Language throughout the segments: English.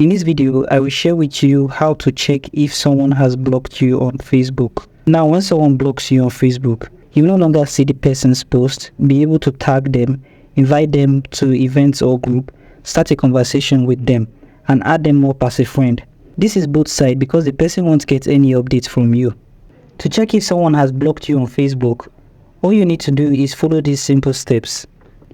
In this video, I will share with you how to check if someone has blocked you on Facebook. Now, when someone blocks you on Facebook, you no longer see the person's post, be able to tag them, invite them to events or group, start a conversation with them, and add them up as a friend. This is both sides because the person won't get any updates from you. To check if someone has blocked you on Facebook, all you need to do is follow these simple steps.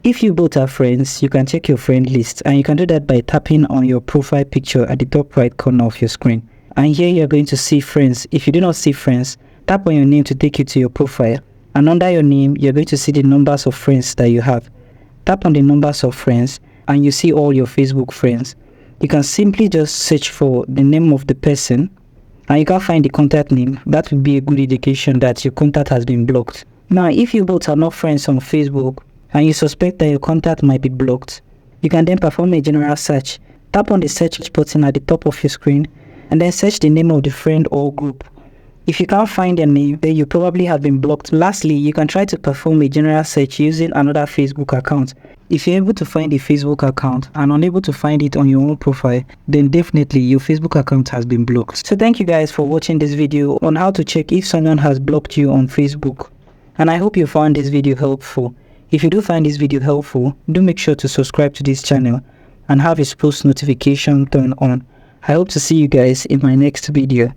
If you both are friends, you can check your friend list, and you can do that by tapping on your profile picture at the top right corner of your screen. And here you're going to see friends. If you do not see friends, tap on your name to take you to your profile. And under your name, you're going to see the numbers of friends that you have. Tap on the numbers of friends and you see all your Facebook friends. You can simply just search for the name of the person and you can find the contact name. That would be a good indication that your contact has been blocked. Now, if you both are not friends on Facebook and you suspect that your contact might be blocked, you can then perform a general search. Tap on the search button at the top of your screen and then search the name of the friend or group. If you can't find their name, then you probably have been blocked. Lastly, you can try to perform a general search using another Facebook account. If you're able to find a Facebook account and unable to find it on your own profile, then definitely your Facebook account has been blocked. So thank you guys for watching this video on how to check if someone has blocked you on Facebook. And I hope you found this video helpful. If you do find this video helpful, do make sure to subscribe to this channel and have its post notification turned on. I hope to see you guys in my next video.